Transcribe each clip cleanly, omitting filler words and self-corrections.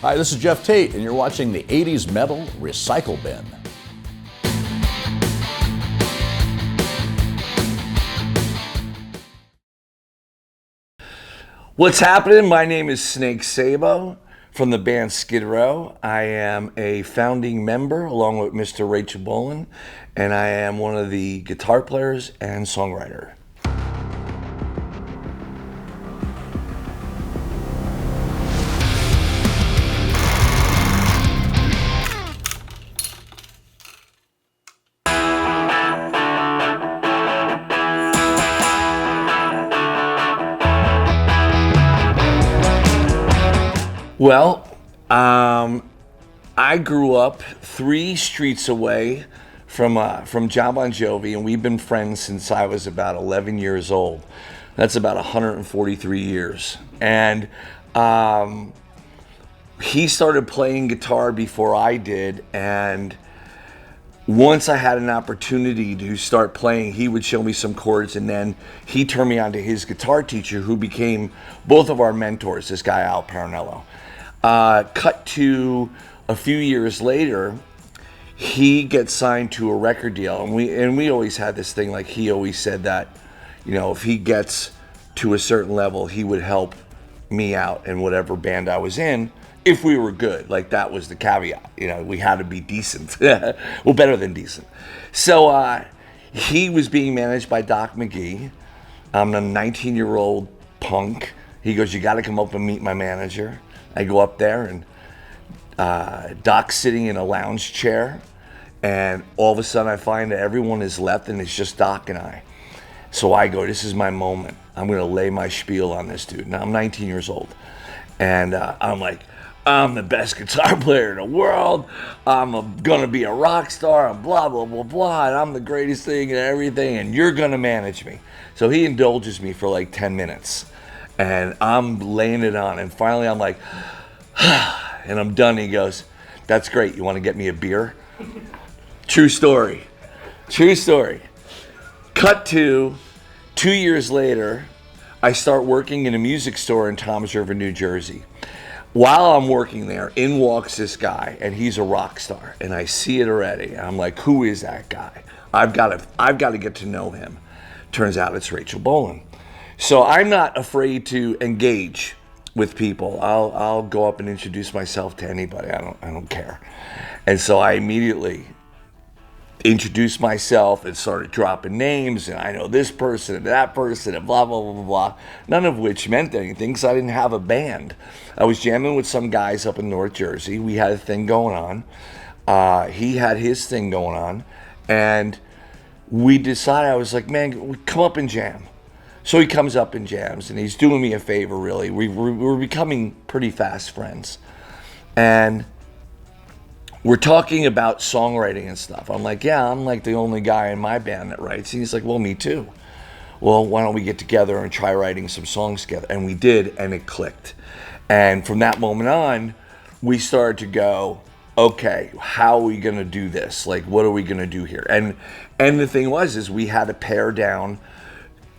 Hi, this is Jeff Tate, and you're watching the 80s Metal Recycle Bin. What's happening? My name is Snake SABO from the band Skid Row. I am a founding member along with Mr. Rachel Bolin, and I am one of the guitar players and songwriter. Well, I grew up 3 streets away from John Bon Jovi, and we've been friends since I was about 11 years old. That's about 143 years. And he started playing guitar before I did, and once I had an opportunity to start playing, he would show me some chords, and then he turned me on to his guitar teacher, who became both of our mentors, this guy Al Paranello. Cut to a few years later, he gets signed to a record deal, and we always had this thing, like he always said that, you know, if he gets to a certain level, he would help me out in whatever band I was in, if we were good. Like, that was the caveat, you know, we had to be decent. Well, better than decent. So he was being managed by Doc McGee. I'm a 19-year-old punk. He goes, "You got to come up and meet my manager." I go up there, and Doc's sitting in a lounge chair, and all of a sudden I find that everyone is left and it's just Doc and I. So I go, this is my moment. I'm going to lay my spiel on this dude. Now I'm 19 years old, and I'm like, I'm the best guitar player in the world. I'm going to be a rock star, and blah, blah, blah, blah, and I'm the greatest thing and everything, and you're going to manage me. So he indulges me for like 10 minutes. And I'm laying it on, and finally I'm like, and I'm done. He goes, "That's great. You want to get me a beer?" True story. True story. Cut to 2 years later, I start working in a music store in Toms River, New Jersey. While I'm working there, in walks this guy, and he's a rock star, and I see it already. I'm like, who is that guy? I've got to get to know him. Turns out it's Rachel Bolin. So I'm not afraid to engage with people. I'll go up and introduce myself to anybody. I don't care. And so I immediately introduced myself and started dropping names, and I know this person and that person and blah, blah, blah, blah, blah. None of which meant anything because I didn't have a band. I was jamming with some guys up in North Jersey. We had a thing going on. He had his thing going on. And we decided, I was like, man, come up and jam. So he comes up and jams, and he's doing me a favor, really. We're becoming pretty fast friends. And we're talking about songwriting and stuff. I'm like, yeah, I'm like the only guy in my band that writes. And he's like, well, me too. Well, why don't we get together and try writing some songs together? And we did, and it clicked. And from that moment on, we started to go, okay, how are we going to do this? Like, what are we going to do here? And the thing is we had to pare down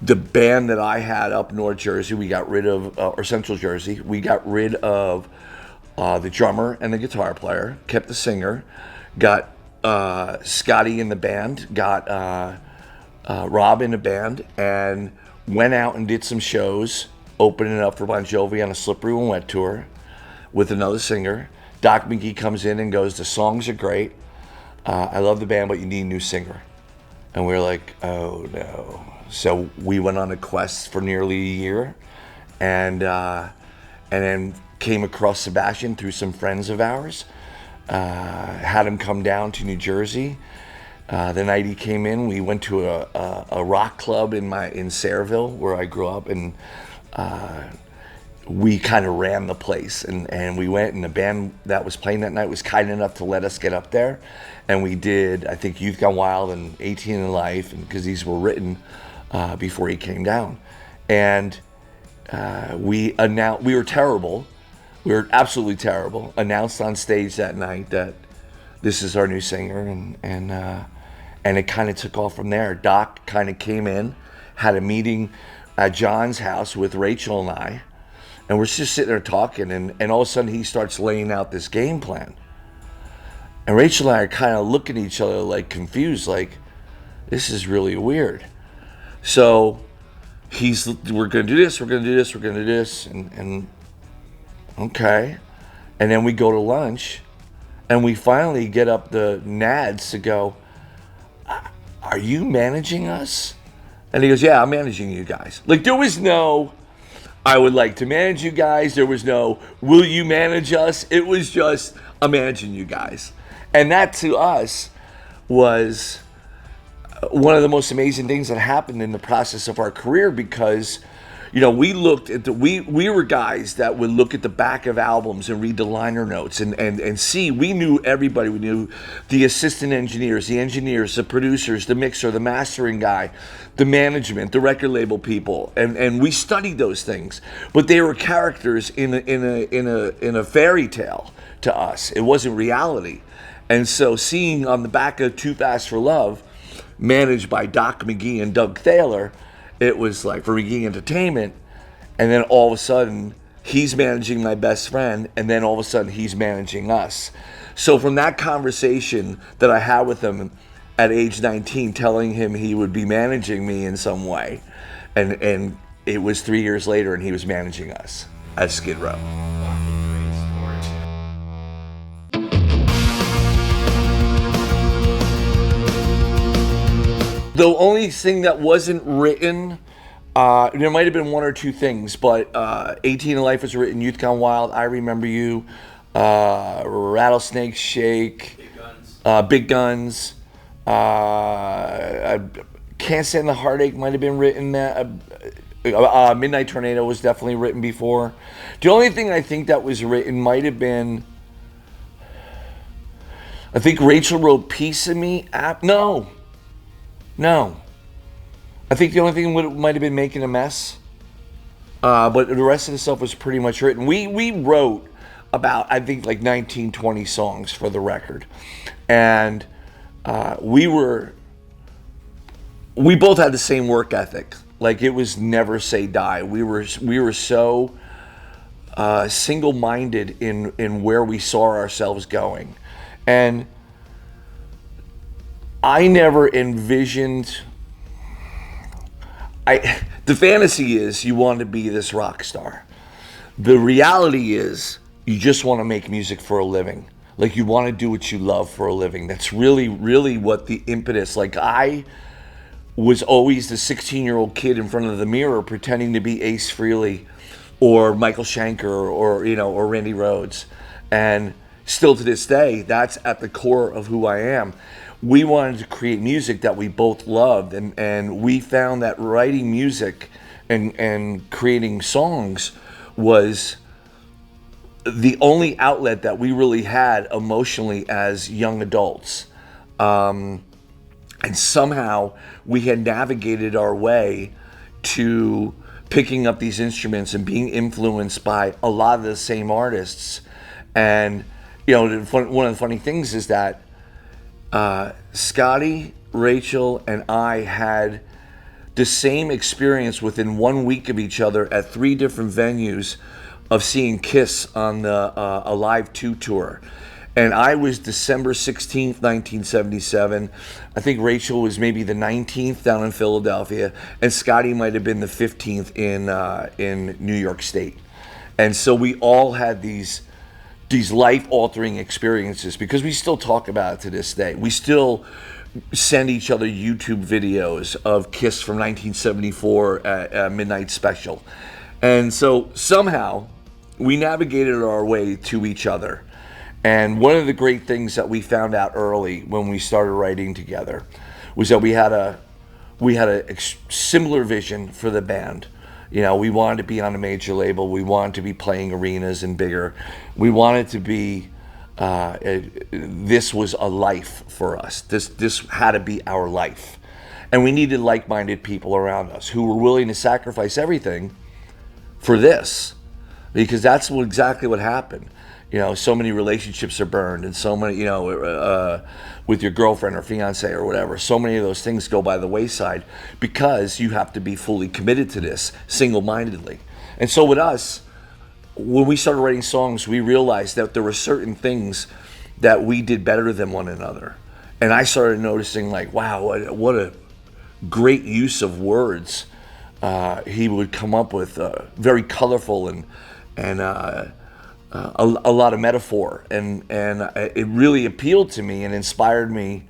the band that I had up North Jersey. We got rid of, or Central Jersey, we got rid of the drummer and the guitar player, kept the singer, got Scotty in the band, got Rob in the band, and went out and did some shows, opening up for Bon Jovi on a Slippery When Wet tour with another singer. Doc McGee comes in and goes, the songs are great. I love the band, but you need a new singer. And we were like, oh no. So we went on a quest for nearly a year, and then came across Sebastian through some friends of ours. Had him come down to New Jersey. The night he came in, we went to a rock club in Sayreville, where I grew up, and we kind of ran the place. And we went, and the band that was playing that night was kind enough to let us get up there. And we did, I think, Youth Gone Wild and 18 in Life, and because these were written before he came down. And we were terrible. We were absolutely terrible. Announced on stage that night that this is our new singer, and it kind of took off from there. Doc kind of came in, had a meeting at John's house with Rachel and I, And we're just sitting there talking, and all of a sudden he starts laying out this game plan. And Rachel and I are kind of looking at each other like confused, like, this is really weird. So we're gonna do this, we're gonna do this, we're gonna do this, and okay. And then we go to lunch, and we finally get up the nads to go, are you managing us? And he goes, yeah, I'm managing you guys. Like, there was no, I would like to manage you guys. There was no, will you manage us? It was just, I'm managing you guys. And that to us was one of the most amazing things that happened in the process of our career, because we looked at we were guys that would look at the back of albums and read the liner notes and see. We knew everybody. We knew the assistant engineers, the producers, the mixer, the mastering guy, the management, the record label people, and we studied those things. But they were characters in a fairy tale to us. It wasn't reality. And so seeing on the back of Too Fast for Love, managed by Doc McGee and Doug Thaler, it was like for McGee Entertainment, and then all of a sudden he's managing my best friend, and then all of a sudden he's managing us. So from that conversation that I had with him at age 19, telling him he would be managing me in some way, and it was 3 years later and he was managing us at Skid Row. The only thing that wasn't written, there might have been one or two things, but 18 in Life was written, Youth Gone Wild, I Remember You, Rattlesnake Shake, Big Guns, Can't Stand the Heartache might have been written. Midnight Tornado was definitely written before. The only thing I think that was written might have been, I think Rachel wrote Piece of Me. No. I think the only thing might have been Making a Mess. But the rest of the stuff was pretty much written. We wrote about, I think, like 19, 20 songs for the record. And we both had the same work ethic. Like, it was never say die. We were so single-minded in where we saw ourselves going. And I never envisioned, the fantasy is you want to be this rock star. The reality is you just want to make music for a living. Like, you want to do what you love for a living. That's really, really what the impetus, like, I was always the 16-year-old kid in front of the mirror pretending to be Ace Frehley or Michael Schenker or Randy Rhoads. And still to this day, that's at the core of who I am. We wanted to create music that we both loved, and we found that writing music and creating songs was the only outlet that we really had emotionally as young adults. And somehow we had navigated our way to picking up these instruments and being influenced by a lot of the same artists. And one of the funny things is that Scotty, Rachel, and I had the same experience within 1 week of each other at 3 different venues of seeing Kiss on the Alive 2 tour. And I was December 16th, 1977. I think Rachel was maybe the 19th down in Philadelphia, and Scotty might have been the 15th in New York State. And so we all had these life-altering experiences, because we still talk about it to this day. We still send each other YouTube videos of Kiss from 1974 at Midnight Special. And so somehow we navigated our way to each other. And one of the great things that we found out early when we started writing together was that we had a similar vision for the band. We wanted to be on a major label. We wanted to be playing arenas and bigger. We wanted to be, this was a life for us. This had to be our life. And we needed like-minded people around us who were willing to sacrifice everything for this, because that's exactly what happened. So many relationships are burned, and so many, with your girlfriend or fiance or whatever, so many of those things go by the wayside because you have to be fully committed to this single-mindedly. And so with us, when we started writing songs, we realized that there were certain things that we did better than one another. And I started noticing, like, wow, what a great use of words he would come up with, very colorful and a lot of metaphor, and it really appealed to me and inspired me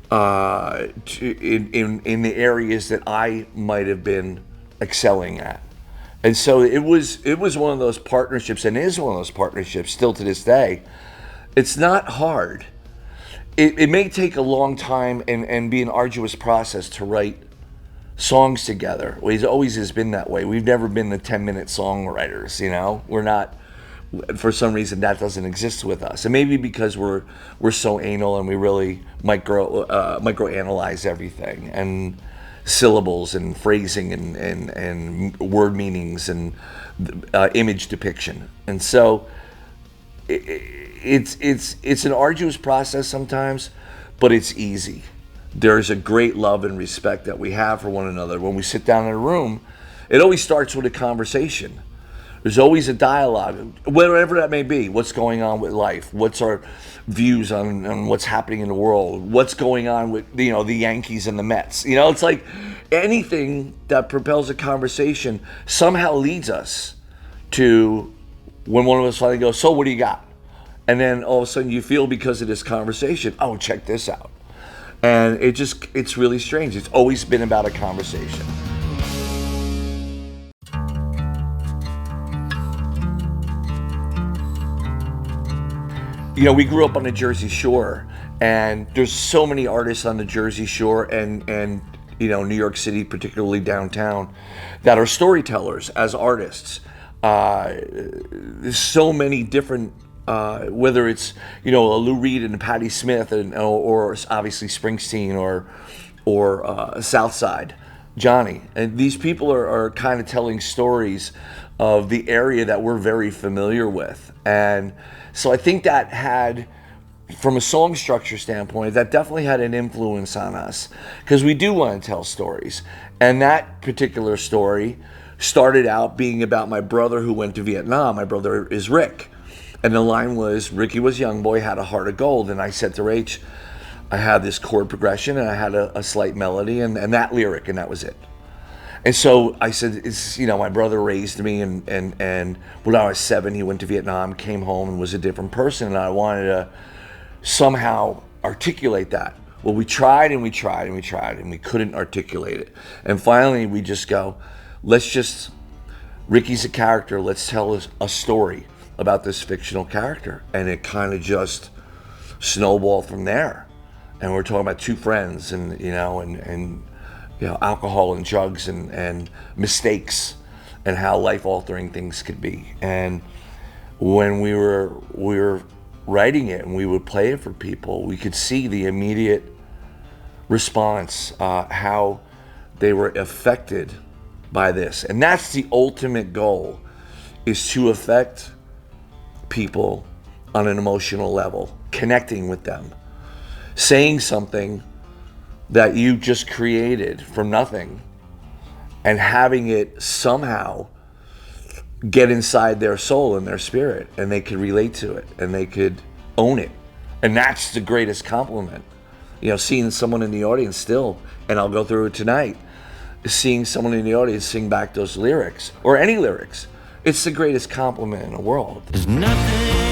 in the areas that I might have been excelling at. And so it was one of those partnerships, and is one of those partnerships still to this day. It's not hard. It may take a long time and be an arduous process to write songs together. Well, it always has been that way. We've never been the 10-minute songwriters, you know? We're not, for some reason that doesn't exist with us. And maybe because we're so anal and we really microanalyze everything, and syllables and phrasing and word meanings and image depiction. And so it's an arduous process sometimes, but it's easy. There's a great love and respect that we have for one another. When we sit down in a room, it always starts with a conversation. There's always a dialogue, whatever that may be. What's going on with life? What's our views on what's happening in the world? What's going on with, you know, the Yankees and the Mets? You know, it's like anything that propels a conversation somehow leads us to when one of us finally goes, so what do you got? And then all of a sudden you feel, because of this conversation, oh, check this out. And it's really strange. It's always been about a conversation. You know, we grew up on the Jersey Shore, and there's so many artists on the Jersey Shore and you know, New York City, particularly downtown, that are storytellers as artists. There's so many different, whether it's, you know, a Lou Reed and a Patti Smith, or obviously Springsteen, or Southside Johnny. And these people are kind of telling stories of the area that we're very familiar with. And so I think that had, from a song structure standpoint, that definitely had an influence on us, because we do want to tell stories. And that particular story started out being about my brother who went to Vietnam. My brother is Rick. And the line was, Ricky was a young boy, had a heart of gold. And I said to Rach, I had this chord progression and I had a slight melody and that lyric, and that was it. And so I said, it's, you know, my brother raised me, and when I was 7, he went to Vietnam, came home, and was a different person. And I wanted to somehow articulate that. Well, we tried and we tried and we tried, and we couldn't articulate it. And finally we just go, Ricky's a character, let's tell a story about this fictional character. And it kind of just snowballed from there. And we're talking about two friends, and you know, and you know, alcohol and drugs and mistakes, and how life-altering things could be. And when we were writing it and we would play it for people, we could see the immediate response, how they were affected by this. And that's the ultimate goal, is to affect people on an emotional level, connecting with them, saying something that you just created from nothing, and having it somehow get inside their soul and their spirit, and they could relate to it and they could own it. And that's the greatest compliment. You know, seeing someone in the audience still, and I'll go through it tonight, seeing someone in the audience sing back those lyrics, or any lyrics, it's the greatest compliment in the world. There's nothing